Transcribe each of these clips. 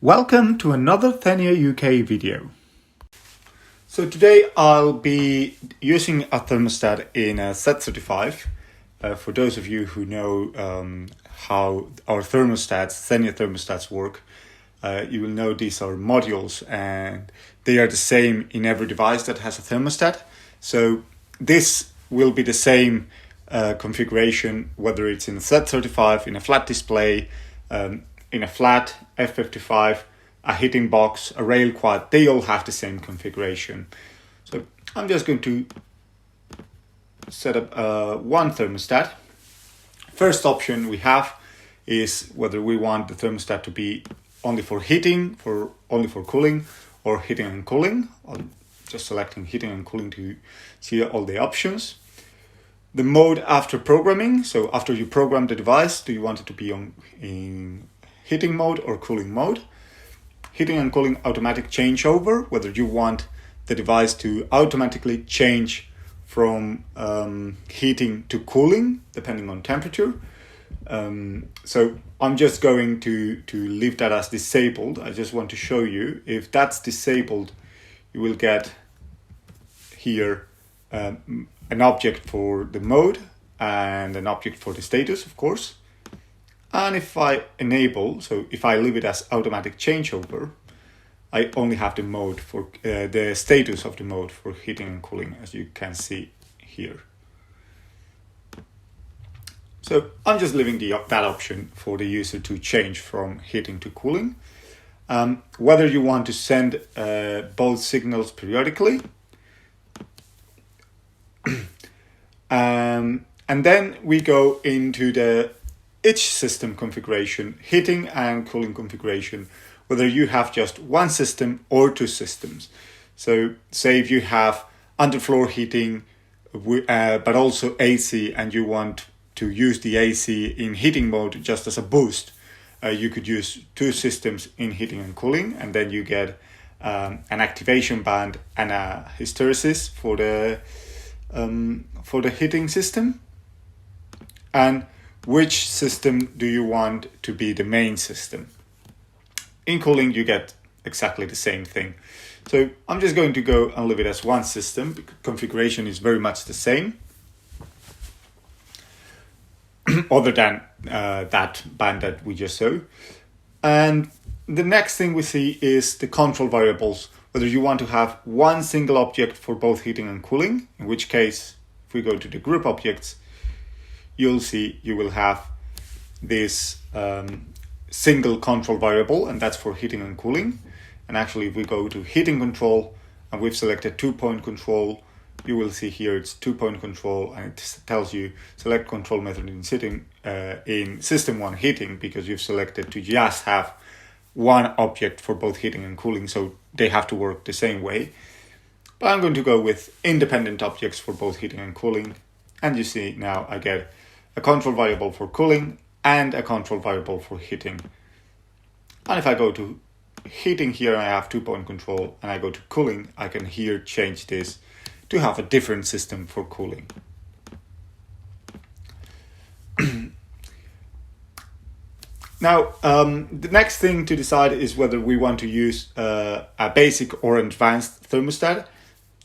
Welcome to another Zennio UK video. So today I'll be using a thermostat in a Z35. For those of you who know how our thermostats, Zennio thermostats work, you will know these are modules and they are the same in every device that has a thermostat. So this will be the same configuration, whether it's in a Z35, in a flat display, in a flat F55, a HeatingBOX, a RailQUAD, they all have the same configuration. So I'm just going to set up one thermostat. First option we have is whether we want the thermostat to be only for heating, only for cooling, or heating and cooling. I'm just selecting heating and cooling to see all the options. The mode after programming, so after you program the device, do you want it to be in heating mode or cooling mode? Heating and cooling automatic changeover, whether you want the device to automatically change from heating to cooling, depending on temperature. So I'm just going to leave that as disabled. I just want to show you, if that's disabled, you will get here an object for the mode and an object for the status, of course. And if I enable, so if I leave it as automatic changeover, I only have the mode for the status of the mode for heating and cooling, as you can see here. So I'm just leaving that option for the user to change from heating to cooling. Whether you want to send both signals periodically. And then we go into each system configuration, heating and cooling configuration, whether you have just one system or two systems. So say if you have underfloor heating, but also AC, and you want to use the AC in heating mode just as a boost, you could use two systems in heating and cooling, and then you get an activation band and a hysteresis for the heating system. And which system do you want to be the main system? In cooling, you get exactly the same thing. So I'm just going to go and leave it as one system. The configuration is very much the same, other than that band that we just saw. And the next thing we see is the control variables, whether you want to have one single object for both heating and cooling, in which case, if we go to the group objects, you'll see you will have this single control variable, and that's for heating and cooling. And actually, if we go to heating control and we've selected 2-point control, you will see here it's 2-point control, and it tells you select control method in system 1 heating, because you've selected to just have one object for both heating and cooling, so they have to work the same way. But I'm going to go with independent objects for both heating and cooling, and you see now I get a control variable for cooling and a control variable for heating. And if I go to heating here, I have 2-point control, and I go to cooling, I can here change this to have a different system for cooling. Now, the next thing to decide is whether we want to use a basic or advanced thermostat.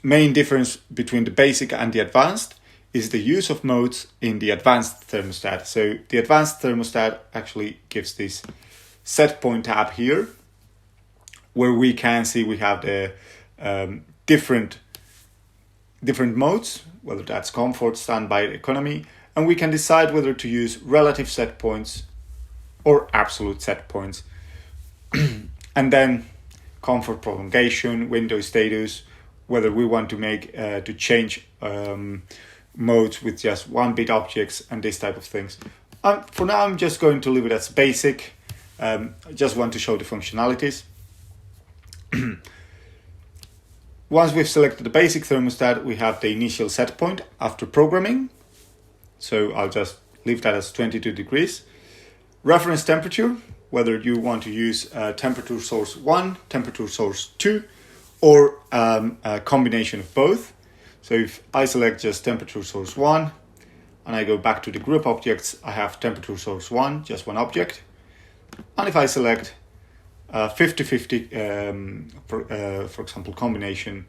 Main difference between the basic and the advanced is the use of modes in the advanced thermostat. So the advanced thermostat actually gives this set point tab here, where we can see we have the different modes, whether that's comfort, standby, economy, and we can decide whether to use relative set points or absolute set points. And then comfort prolongation, window status, whether we want to make to change modes with just 1-bit objects and this type of things. For now, I'm just going to leave it as basic. I just want to show the functionalities. Once we've selected the basic thermostat, we have the initial set point after programming. So I'll just leave that as 22 degrees. Reference temperature, whether you want to use temperature source 1, temperature source 2, or a combination of both. So if I select just temperature source 1 and I go back to the group objects, I have temperature source 1, just one object. And if I select 50-50, for example, combination,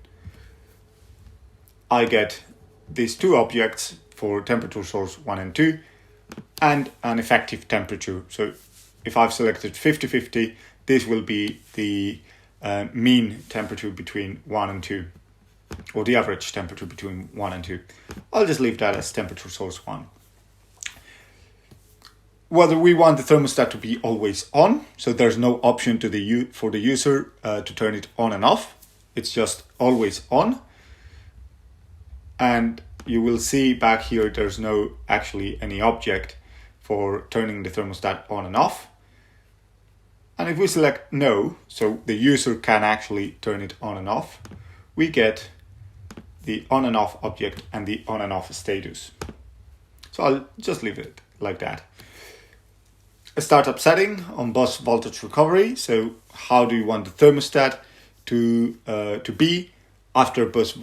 I get these two objects for temperature source 1 and 2 and an effective temperature. So if I've selected 50-50, this will be the mean temperature between 1 and 2, or the average temperature between 1 and 2. I'll just leave that as temperature source 1. Whether we want the thermostat to be always on, so there's no option for the user to turn it on and off. It's just always on. And you will see back here there's no actually any object for turning the thermostat on and off. And if we select no, so the user can actually turn it on and off, we get the on and off object and the on and off status. So I'll just leave it like that. A startup setting on bus voltage recovery. So how do you want the thermostat to be after bus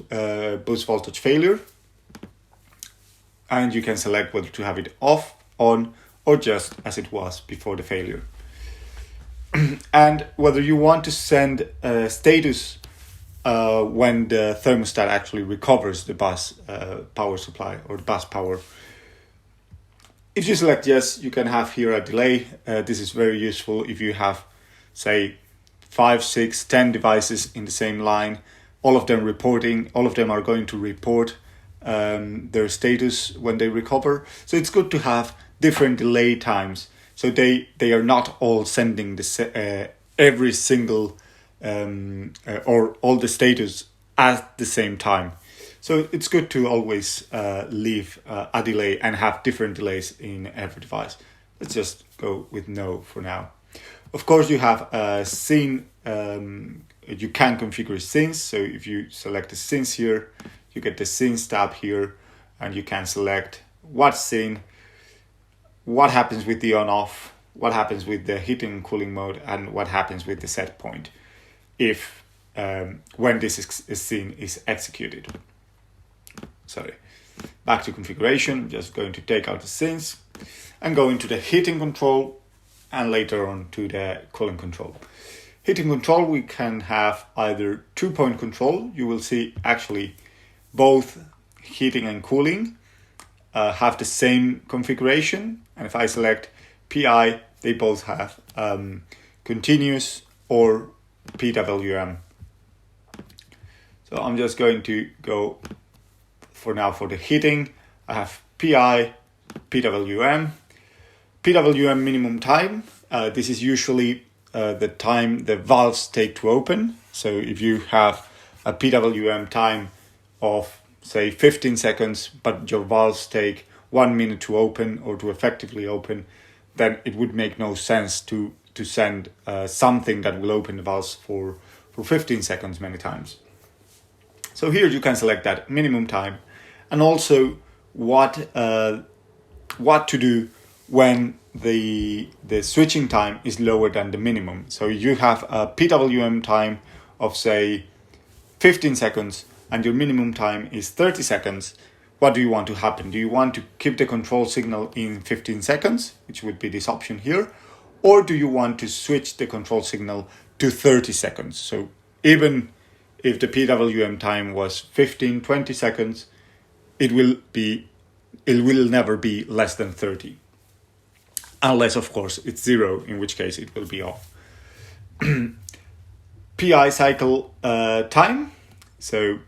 voltage failure? And you can select whether to have it off, on, or just as it was before the failure. And whether you want to send a status when the thermostat actually recovers the bus power supply or the bus power. If you select yes, you can have here a delay. This is very useful if you have, say, 5, 6, 10 devices in the same line, all of them are going to report their status when they recover. So it's good to have different delay times. So they are not all sending every single or all the status at the same time. So it's good to always leave a delay and have different delays in every device. Let's just go with no for now. Of course, you have a scene. You can configure scenes. So if you select the scenes here, you get the scenes tab here, and you can select what scene, what happens with the on-off, what happens with the heating and cooling mode, and what happens with the set point if when this scene is executed. Sorry, back to configuration. I'm just going to take out the scenes and go into the heating control and later on to the cooling control. Heating control, we can have either 2-point control. You will see actually both heating and cooling have the same configuration. And if I select PI, they both have continuous or PWM. So I'm just going to go for now for the heating. I have PI, PWM. PWM minimum time. This is usually the time the valves take to open. So if you have a PWM time of say 15 seconds, but your valves take 1 minute to open or to effectively open, then it would make no sense to send something that will open the valves for 15 seconds many times. So here you can select that minimum time, and also what to do when the switching time is lower than the minimum. So you have a PWM time of say 15 seconds and your minimum time is 30 seconds. What do you want to happen? Do you want to keep the control signal in 15 seconds, which would be this option here, or do you want to switch the control signal to 30 seconds? So even if the PWM time was 15-20 seconds, it will never be less than 30. Unless, of course, it's 0, in which case it will be off. PI cycle time. So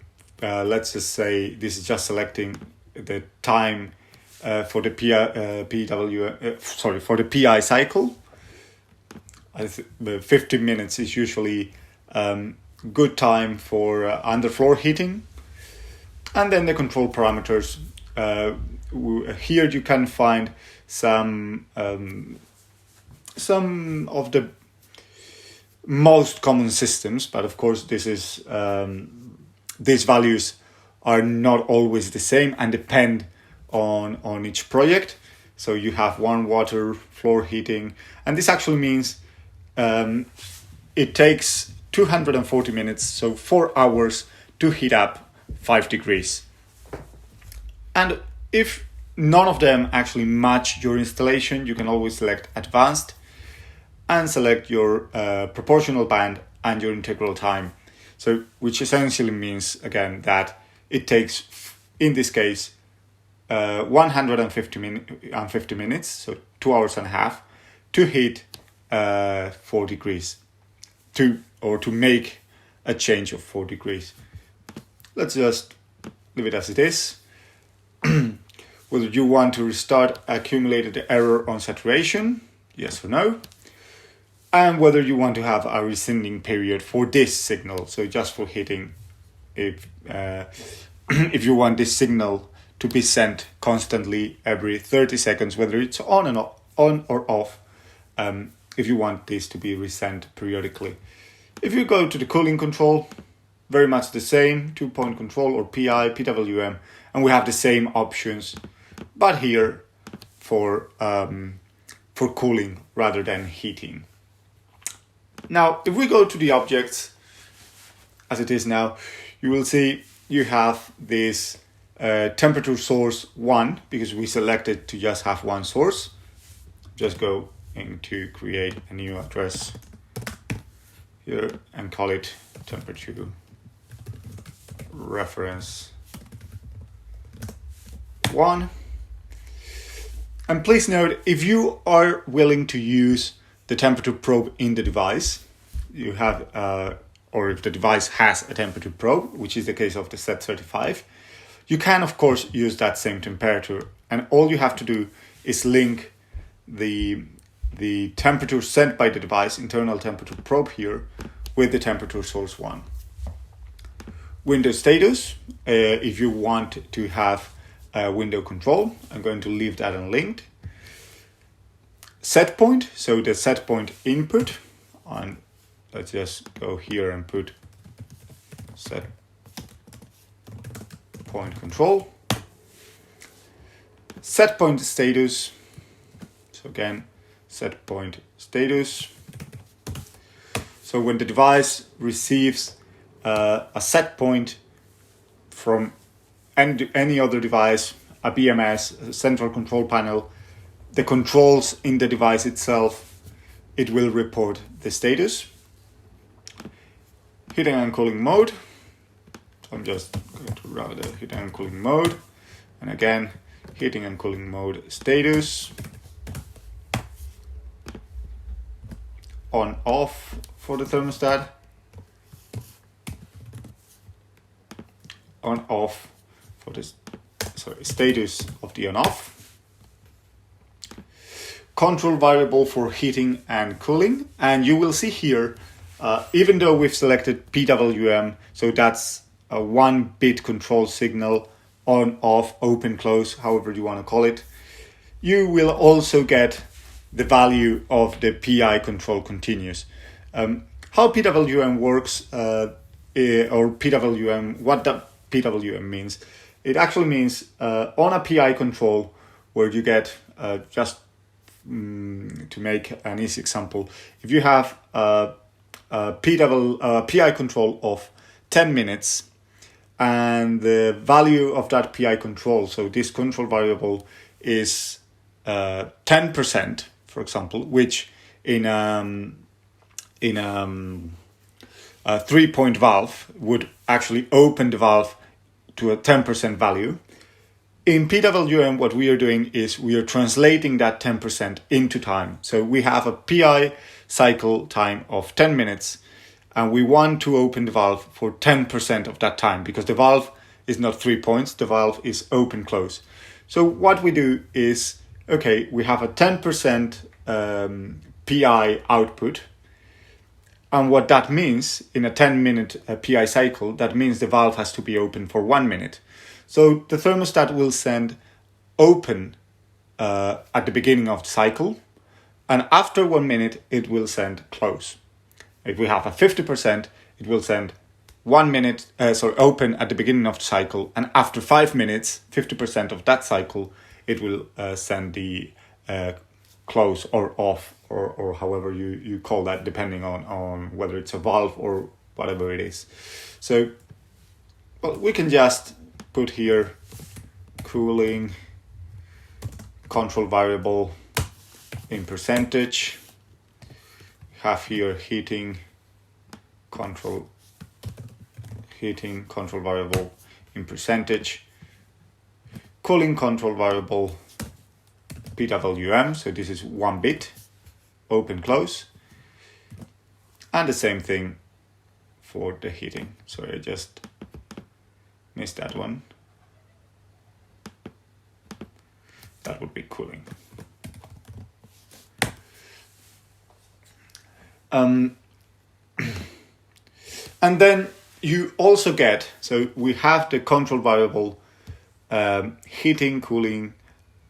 let's just say this is just selecting the time for the for the PI cycle. 15 minutes is usually good time for underfloor heating. And then the control parameters. Here you can find some of the most common systems, but of course this is these values are not always the same and depend on each project. So you have warm water, floor heating, and this actually means it takes 240 minutes, so 4 hours to heat up 5 degrees. And if none of them actually match your installation, you can always select advanced. and select your proportional band and your integral time. So, which essentially means, again, that it takes, in this case, 150 minutes, so 2.5 hours, to heat 4 degrees, to make a change of 4 degrees. Let's just leave it as it is. Whether you want to restart accumulated error on saturation, yes or no, and whether you want to have a rescinding period for this signal, so just for heating, if you want this signal to be sent constantly every 30 seconds, whether it's on or off, if you want this to be resent periodically. If you go to the cooling control, very much the same, 2-point control or PI, PWM, and we have the same options, but here for cooling rather than heating. Now, if we go to the objects as it is now, you will see you have this temperature source 1, because we selected to just have one source. Just go into create a new address here and call it temperature reference 1. And please note, if you are willing to use the temperature probe in the device, you have, or if the device has a temperature probe, which is the case of the Z35, you can of course use that same temperature, and all you have to do is link the temperature sent by the device, internal temperature probe here, with the temperature source 1. Window status, if you want to have window control, I'm going to leave that unlinked. Set point, so the set point input on, let's just go here and put set point control. Set point status, so again, set point status. So when the device receives a set point from any other device, a BMS, a central control panel, the controls in the device itself, it will report the status. Heating and cooling mode. So I'm just going to run the heating and cooling mode. And again, heating and cooling mode status. On off for the thermostat. On off for this, status of the on off. Control variable for heating and cooling, and you will see here, even though we've selected PWM, so that's a 1-bit control signal, on, off, open, close, however you want to call it, you will also get the value of the PI control continuous. How PWM works, or PWM, what the PWM means, it actually means on a PI control where you get just to make an easy example, if you have a PI control of 10 minutes and the value of that PI control, so this control variable is 10%, for example, which in a 3-point valve would actually open the valve to a 10% value. In PWM, what we are doing is we are translating that 10% into time. So we have a PI cycle time of 10 minutes, and we want to open the valve for 10% of that time, because the valve is not 3 points, the valve is open close. So what we do is, okay, we have a 10% PI output, and what that means in a 10-minute PI cycle, that means the valve has to be open for 1 minute. So the thermostat will send open at the beginning of the cycle, and after 1 minute it will send close. If we have a 50%, it will send 1 minute, open at the beginning of the cycle, and after 5 minutes, 50% of that cycle, it will send the close or off, or however you call that, depending on whether it's a valve or whatever it is. So, well, we can just put here cooling control variable in percentage, have here heating control variable in percentage, cooling control variable PWM, so this is 1 bit, open close, and the same thing for the heating. Sorry, I just missed that one. That would be cooling. And then you also get, so we have the control variable heating, cooling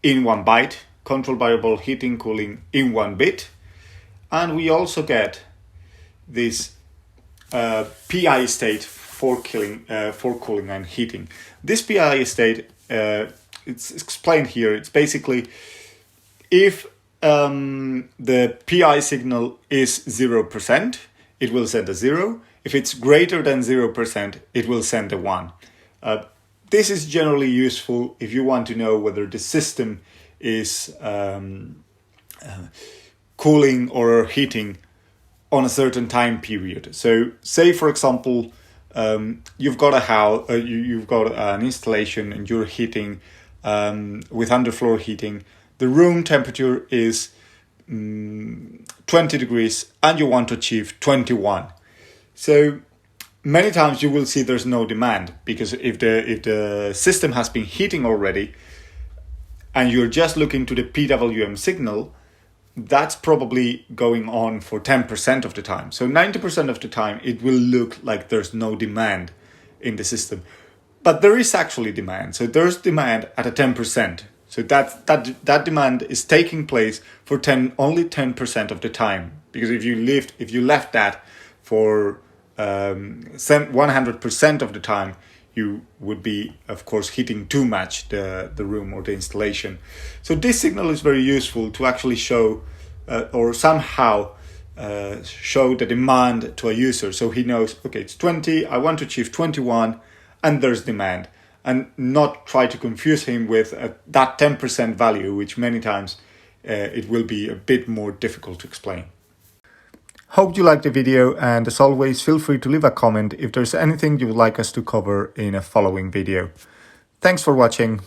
in 1 byte, control variable heating, cooling in 1 bit, and we also get this PI state for cooling and heating. This PI state, it's explained here. It's basically if the PI signal is 0%, it will send a 0. If it's greater than 0%, it will send a 1. This is generally useful if you want to know whether the system is cooling or heating on a certain time period. So say, for example, you've got a house, you've got an installation and you're heating with underfloor heating. The room temperature is 20 degrees and you want to achieve 21. So many times you will see there's no demand, because if the system has been heating already and you're just looking to the PWM signal, that's probably going on for 10% of the time. So 90% of the time it will look like there's no demand in the system. But there is actually demand. So there's demand at a 10%. So that demand is taking place for only 10% of the time. Because if you left that for 100% of the time, you would be, of course, heating too much the room or the installation. So this signal is very useful to actually show or somehow show the demand to a user. So he knows, okay, it's 20, I want to achieve 21, and there's demand. And not try to confuse him with that 10% value, which many times it will be a bit more difficult to explain. Hope you liked the video, and as always, feel free to leave a comment if there's anything you would like us to cover in a following video. Thanks for watching.